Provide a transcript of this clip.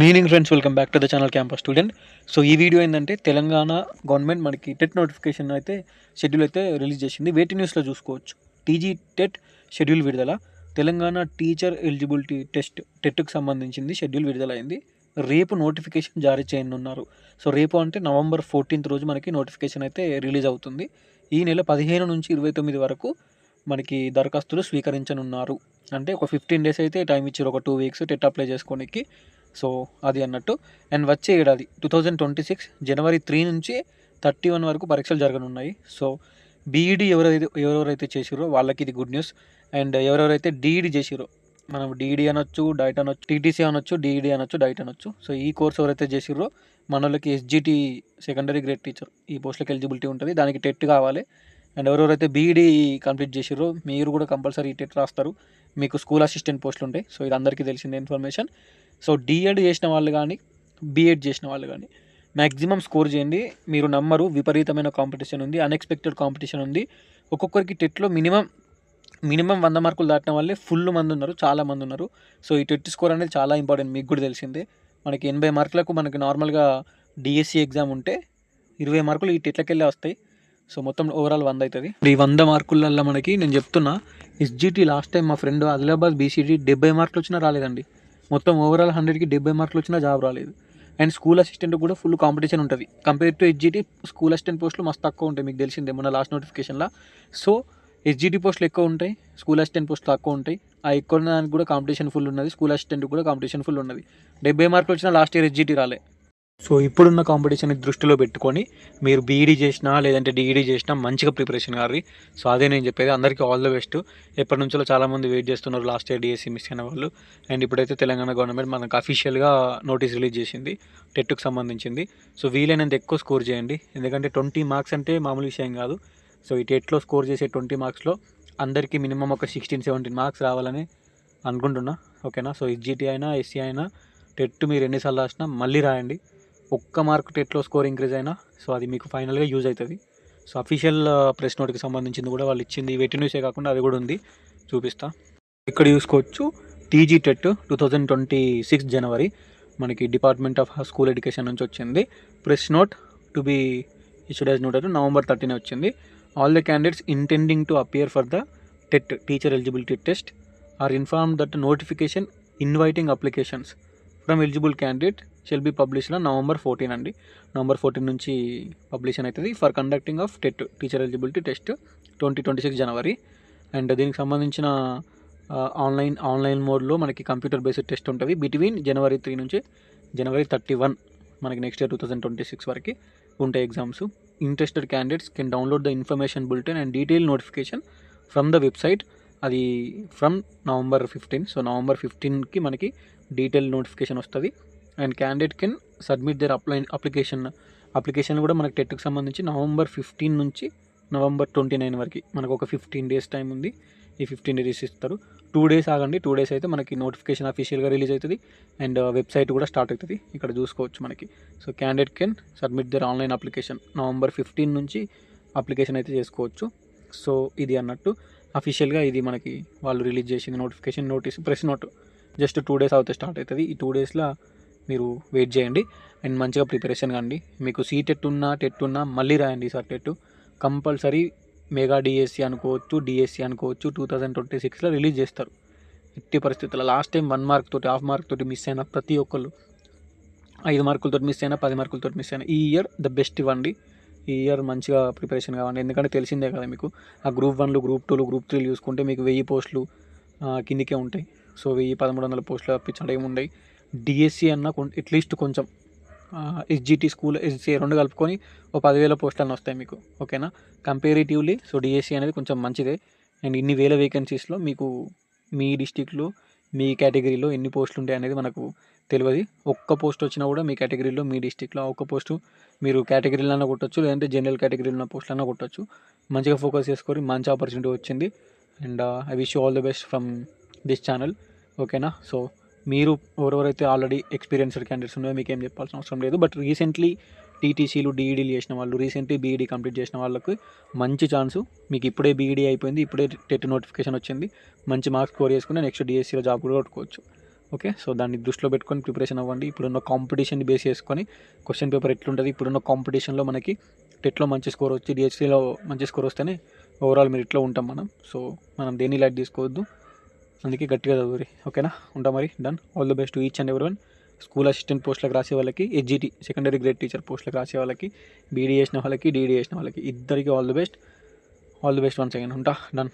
Good evening friends, welcome back to the channel campus student. So ఈ video ఏంటంటే Telangana government మనకి TET notification అయితే schedule అయితే release చేసింది. వేటి న్యూస్లో చూసుకోవచ్చు. టీజీ టెట్ షెడ్యూల్ విడుదల, తెలంగాణ టీచర్ ఎలిజిబిలిటీ టెట్కి సంబంధించింది షెడ్యూల్ విడుదలైంది. రేపు నోటిఫికేషన్ జారీ చేయనున్నారు. సో రేపు అంటే November 14th రోజు మనకి నోటిఫికేషన్ అయితే రిలీజ్ అవుతుంది. ఈ నెల 15 నుంచి 29 వరకు మనకి దరఖాస్తులు స్వీకరించనున్నారు. అంటే ఒక 15 డేస్ అయితే టైం ఇచ్చారు, ఒక 2 వీక్స్ టెట్ అప్లై చేసుకోనికి. సో అది అన్నట్టు. అండ్ వచ్చే ఏడాది 2026 January 3 నుంచి 31 వరకు పరీక్షలు జరగనున్నాయి. సో బీఈడీ ఎవరెవరైతే చేసిరో వాళ్ళకి ఇది గుడ్ న్యూస్. అండ్ ఎవరెవరైతే డీఈడీ చేసిరో, మనం డీఈడీ అనొచ్చు, డైట్ అనొచ్చు, టీటీసీ అనొచ్చు, డీఈడీ అనొచ్చు, డైట్ అనొచ్చు. సో ఈ కోర్స్ ఎవరైతే చేసిరో మన వాళ్ళకి ఎస్జిటి సెకండరీ గ్రేడ్ టీచర్ ఈ పోస్టులకు ఎలిజిబిలిటీ ఉంటుంది. దానికి టెట్ కావాలి. అండ్ ఎవరెవరైతే బీఈడీ కంప్లీట్ చేసిరో మీరు కూడా కంపల్సరీ ఈ టెట్ రాస్తారు. మీకు స్కూల్ అసిస్టెంట్ పోస్టులు ఉంటాయి. సో ఇది అందరికీ తెలిసిందే ఇన్ఫర్మేషన్. సో డిఎడ్ చేసిన వాళ్ళు కానీ బీఎడ్ చేసిన వాళ్ళు కానీ మ్యాక్సిమం స్కోర్ చేయండి. మీరు నమ్మరు, విపరీతమైన కాంపిటీషన్ ఉంది, అన్ఎక్స్పెక్టెడ్ కాంపిటీషన్ ఉంది. ఒక్కొక్కరికి టెట్లో మినిమం 100 మార్కులు దాటిన వాళ్ళే ఫుల్ మంది ఉన్నారు, చాలా మంది ఉన్నారు. సో ఈ టెట్ స్కోర్ అనేది చాలా ఇంపార్టెంట్, మీకు కూడా తెలిసిందే. మనకి 80 మార్కులకు మనకి నార్మల్గా డిఎస్సి ఎగ్జామ్ ఉంటే 20 మార్కులు ఈ టెట్లకెళ్ళే వస్తాయి. సో మొత్తం ఓవరాల్ 100 అవుతుంది. ఈ 100 మార్కులల్లో మనకి నేను చెప్తున్నా, ఎస్జిటి లాస్ట్ టైం మా ఫ్రెండ్ ఆదిలాబాద్ బీసీటీ 70 మార్కులు వచ్చినా రాలేదండి. మొత్తం ఓవరాల్ 100కి 70 మార్కులు వచ్చినా జాబ్ రాలేదు. అండ్ స్కూల్ అసిస్టెంట్ కూడా ఫుల్ కాంపిటీషన్ ఉంటుంది. Compare to SGT school assistant పోస్టులు మస్తు తక్కువ ఉంటాయి, మీకు తెలిసిందే మొన్న లాస్ట్ నోటిఫికేషన్లో. సో ఎస్జిటి పోస్టులు ఎక్కువ ఉంటాయి, స్కూల్ అసిస్టెంట్ పోస్టులు తక్కువ ఉంటాయి. ఆ ఎక్కువ దానికి కూడా కాంపిటీషన్ ఫుల్ ఉన్నది, స్కూల్ అసిస్టెంట్ కూడా కాంపిటీషన్ ఫుల్ ఉన్నది. 70 మార్కులు వచ్చినా లాస్ట్ ఇయర్ ఎస్జిటి రాలే. సో ఇప్పుడున్న కాంపిటీషన్ని దృష్టిలో పెట్టుకొని మీరు బీఈడీ చేసినా లేదంటే డిఈడీ చేసినా మంచిగా ప్రిపరేషన్ కాదు. సో అదే నేను చెప్పేది. అందరికీ ఆల్ ద బెస్ట్. ఎప్పటి నుంచో చాలామంది వెయిట్ చేస్తున్నారు లాస్ట్ ఇయర్ డిఎస్సి మిస్ అయిన వాళ్ళు. అండ్ ఇప్పుడైతే తెలంగాణ గవర్నమెంట్ మనకు అఫీషియల్గా నోటీస్ రిలీజ్ చేసింది టెట్కి సంబంధించింది. సో వీలైనంత ఎక్కువ స్కోర్ చేయండి, ఎందుకంటే 20 మార్క్స్ అంటే మామూలు విషయం కాదు. సో ఈ టెట్లో స్కోర్ చేసే 20 మార్క్స్లో అందరికీ మినిమం ఒక 16-17 మార్క్స్ రావాలని అనుకుంటున్నా. ఓకేనా? సో ఎస్జిటి అయినా ఎస్సీ అయినా టెట్ మీరు ఎన్నిసార్లు రాసినా మళ్ళీ రాయండి. ఒక్క మార్క్ టెట్లో స్కోర్ ఇంక్రీజ్ అయినా సో అది మీకు ఫైనల్గా యూజ్ అవుతుంది. సో అఫీషియల్ ప్రెస్ నోట్కి సంబంధించింది కూడా వాళ్ళు ఇచ్చింది, వెట్టి న్యూసే కాకుండా అది కూడా ఉంది, చూపిస్తా. ఇక్కడ చూసుకోవచ్చు. టీజీ టెట్ 2026 January మనకి డిపార్ట్మెంట్ ఆఫ్ స్కూల్ ఎడ్యుకేషన్ నుంచి వచ్చింది. Press note to be issued as noted November 13 వచ్చింది. All the candidates intending to appear for the TET teacher eligibility test are inform that notification inviting applications from eligible candidate shall be published November 14 అండి. November 14 నుంచి publication అవుతుంది for conducting of TET teacher eligibility test 2026 January. And దీనికి సంబంధించిన online మోడ్లో మనకి computer based test ఉంటుంది between January 3 నుంచి January 31 మనకి నెక్స్ట్ ఇయర్ 2026 వరకు ఉంటాయి exams. Interested candidates can download the information bulletin and detail notification from the website. అది ఫ్రమ్ November 15. సో November 15కి మనకి డీటెయిల్ నోటిఫికేషన్ వస్తుంది. And candidate can submit their application కూడా మనకి టెట్కి సంబంధించి November 15 నుంచి November 29 వరకు మనకు ఒక 15 days టైం ఉంది. ఈ 15 days ఇస్తారు. 2 days ఆగండి, 2 days అయితే మనకి నోటిఫికేషన్ అఫీషియల్గా రిలీజ్ అవుతుంది అండ్ వెబ్సైట్ కూడా స్టార్ట్ అవుతుంది. ఇక్కడ చూసుకోవచ్చు మనకి. So candidate can submit their online application November 15 నుంచి అప్లికేషన్ అయితే చేసుకోవచ్చు. సో ఇది అన్నట్టు అఫీషియల్గా ఇది మనకి వాళ్ళు రిలీజ్ చేసింది notification notice press note. Just 2 days అవుతే స్టార్ట్ అవుతుంది. ఈ 2 daysలో మీరు వెయిట్ చేయండి అండ్ మంచిగా ప్రిపరేషన్ కాండి. మీకు టెట్ ఉన్నా మళ్ళీ రాయండి sir. TET compulsory mega DSC అనుకోవచ్చు, డిఎస్సి అనుకోవచ్చు 2026లో రిలీజ్ చేస్తారు ఎట్టి పరిస్థితుల్లో. లాస్ట్ టైం 1 మార్క్ తోటి, హాఫ్ మార్క్ తోటి మిస్ అయిన ప్రతి ఒక్కళ్ళు, 5 మార్కులతో మిస్ అయినా, 10 మార్కులతో మిస్ అయినా, ఈ ఇయర్ ద బెస్ట్ ఇవ్వండి. ఈ ఇయర్ మంచిగా ప్రిపరేషన్ కావండి. ఎందుకంటే తెలిసిందే కదా మీకు, ఆ Group 1, Group 2, Group 3 చూసుకుంటే మీకు 1000 పోస్టులు కిందికే ఉంటాయి. సో 1000-1300 పోస్టులు తప్పించడం ఏమి ఉండవు. డిఎస్సి అన్న అట్లీస్ట్ కొంచెం ఎస్జిటి స్కూల్ ఎస్సీ 2 కలుపుకొని ఓ 10,000 పోస్టులు వస్తాయి మీకు. ఓకేనా? కంపేరిటివ్లీ సో డిఎస్సి అనేది కొంచెం మంచిదే. అండ్ ఇన్ని వేల వేకెన్సీస్లో మీకు మీ డిస్టిక్లో మీ కేటగిరీలో ఎన్ని పోస్టులు ఉంటాయి అనేది మనకు తెలియదు. ఒక్క పోస్ట్ వచ్చినా కూడా మీ కేటగిరీలో మీ డిస్టిక్లో ఒక్క పోస్టు మీరు కేటగిరీలన్నా కొట్టచ్చు, లేదంటే జనరల్ కేటగిరీలో ఉన్న పోస్టులన్నా కొట్టచ్చు. మంచిగా ఫోకస్ చేసుకొని మంచి ఆపర్చునిటీ వచ్చింది. And I wish you all the best from this channel. ఓకేనా? సో మీరు ఎవరెవరైతే ఆల్రెడీ ఎక్స్పీరియన్స్డ్ క్యాండిడేట్స్ ఉన్నాయో మీకు ఏం చెప్పాల్సిన అవసరం లేదు. బట్ రీసెంట్లీ టీటీసీలు డిఈడీలు చేసిన వాళ్ళు, రీసెంట్లీ బీఈడీ కంప్లీట్ చేసిన వాళ్ళకి మంచి ఛాన్సు. మీకు ఇప్పుడే బీఈడీ అయిపోయింది, ఇప్పుడే టెట్ నోటిఫికేషన్ వచ్చింది, మంచి మార్క్స్ స్కోర్ చేసుకుని నెక్స్ట్ డిఎస్సీలో జాబ్ కూడా కొట్టుకోవచ్చు. ఓకే, సో దాన్ని దృష్టిలో పెట్టుకొని ప్రిపరేషన్ అవ్వండి. ఇప్పుడున్న కాంపిటీషన్ని బేస్ చేసుకొని క్వశ్చన్ పేపర్ ఎట్లుంటుంది, ఇప్పుడున్న కాంపిటీషన్లో మనకి టెట్లో మంచి స్కోర్ వచ్చి డిఎస్సిలో మంచి స్కోర్ వస్తేనే ఓవరాల్ మెరిట్లో ఉంటాం మనం. సో మనం దేన్ని లైట్ తీసుకోవద్దు, అందుకే గట్టిగా చదువురి. ఓకేనా, ఉంటాం మరి. Done. All the best to each and everyone. School assistant పోస్టులకు రాసే వాళ్ళకి, హెచ్జిటి సెకండరీ గ్రేడ్ టీచర్ పోస్టులకు రాసే వాళ్ళకి, బీడీ చేసిన వాళ్ళకి, డీడీ చేసిన వాళ్ళకి ఇద్దరికి all the best. All the best once again. ఉంటా. డన్.